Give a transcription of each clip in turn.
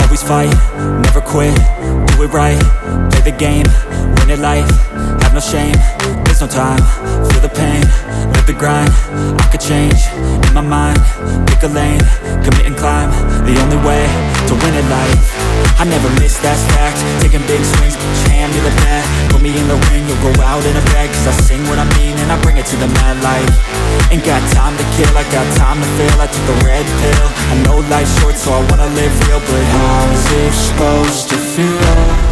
always fight, never quit, do it right, play the game, win it life, have no shame, there's no time, feel the pain, live the grind, I could change, in my mind, pick a lane, commit and climb, the only way to win at life. I never miss, that's fact, taking big swings, hand me the bat, put me in the ring, you'll go out in a bag, cause I sing what I mean and I bring it to the mad light. Ain't got time to kill, I got time to feel, I took the red pill, I know life's short so I wanna live real, but how's it supposed to feel?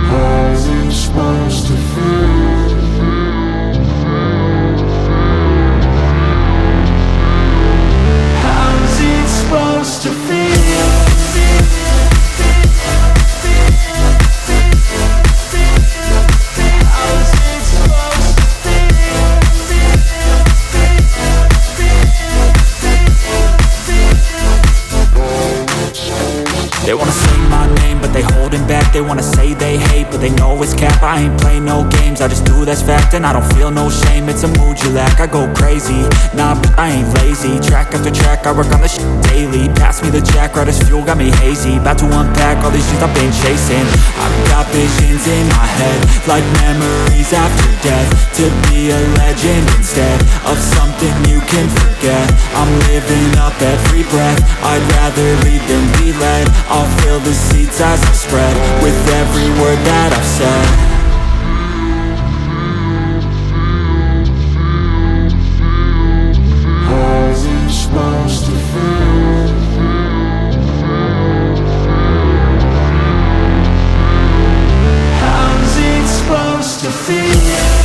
How's it supposed to feel? How's it supposed to feel? They wanna say my name, but they holding back. They wanna say they hate, but they know it's cap. I ain't play no games, I just do that's fact. And I don't feel no shame, it's a mood you lack. I go crazy, nah, but I ain't lazy. Track after track, I work on this shit daily. Pass me the jack, right as fuel, got me hazy. About to unpack all these things I've been chasing. I've got visions in my head, like memories after death. To be a legend instead of something you can forget. I'm living up every breath, I'd rather lead than be led. I'll fill the seats as I spread with every word that I've said. How's it supposed to feel? How's it supposed to feel?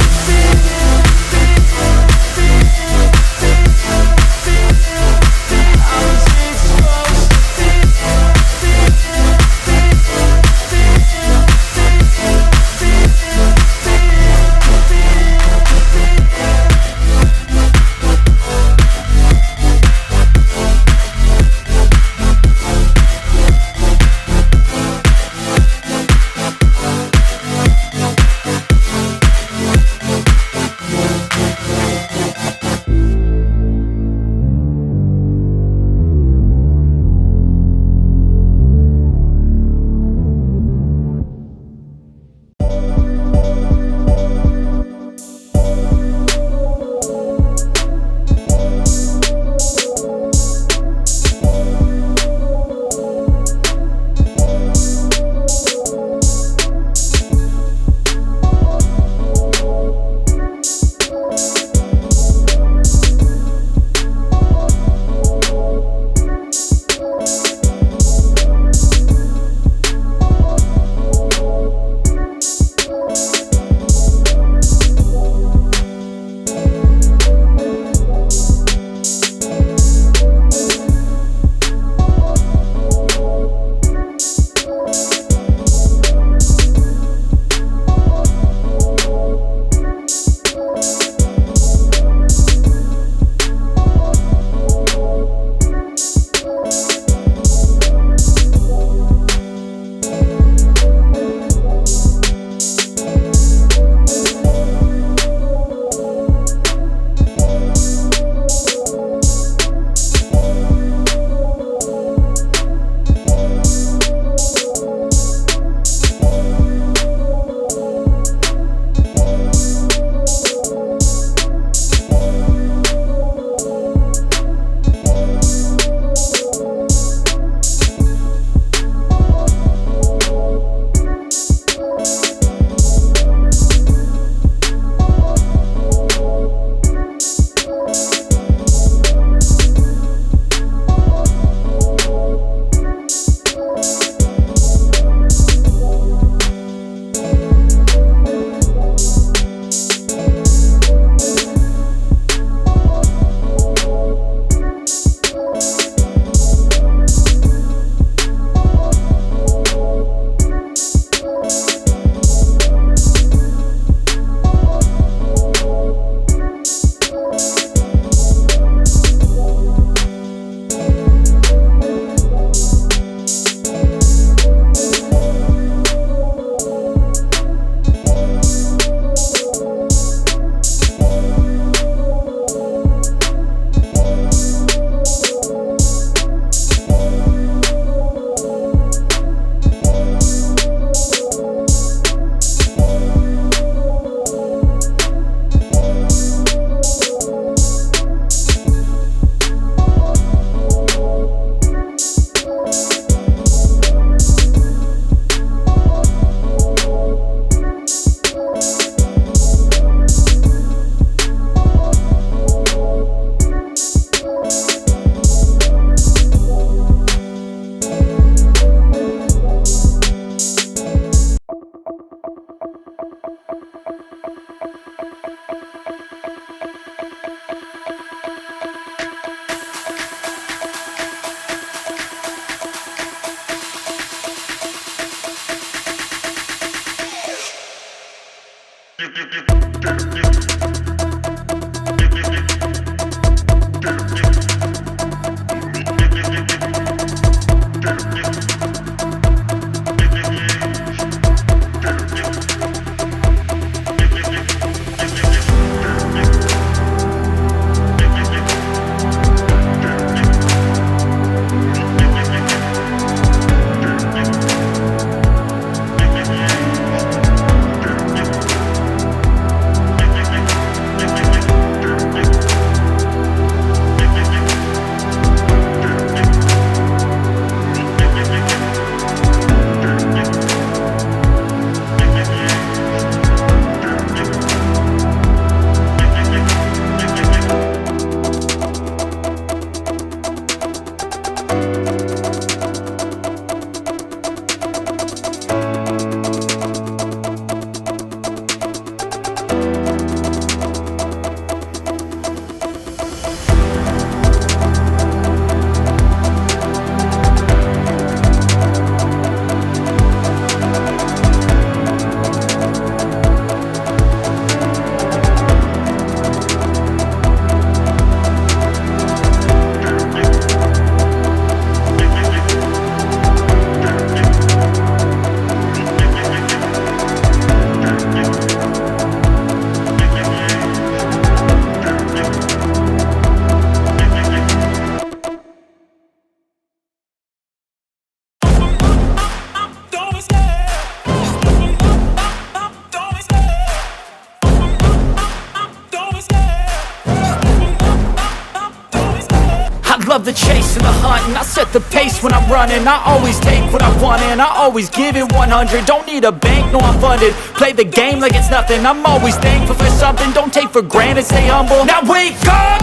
love the chase and the hunt, and I set the pace when I'm running. I always take what I want and I always give it 100. Don't need a bank, no I'm funded. Play the game like it's nothing. I'm always thankful for something. Don't take for granted, stay humble. Now wake up!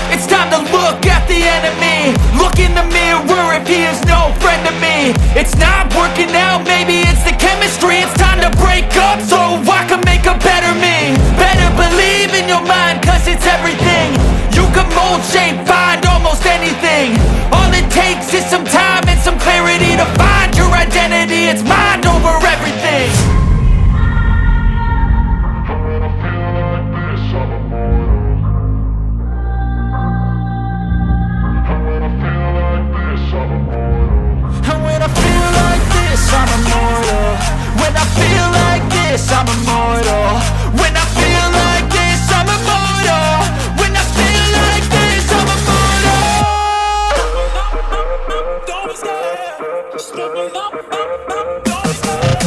It's time to look at the enemy. Look in the mirror if he is no friend to me. It's not working out, maybe it's the chemistry. It's time to break up so I can make a better me. Better believe in your mind, cause it's everything. You can mold, shape, find almost anything. All it takes is some time and some clarity to find your identity. It's mind over everything. I'm immortal. When I feel like this, I'm immortal. When I feel like this, I'm immortal. When I feel like this, I'm immortal. Don't be scared. Just level up. Don't be scared.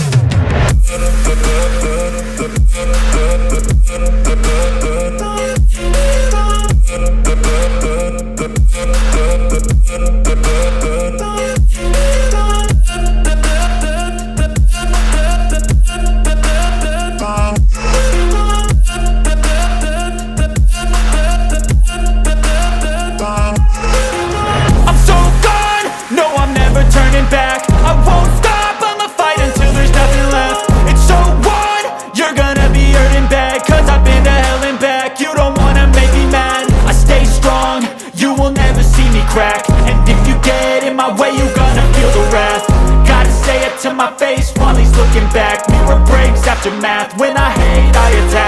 Crack. And if you get in my way, you gonna feel the wrath. Gotta say it to my face while he's looking back. Mirror breaks after math. When I hate, I attack.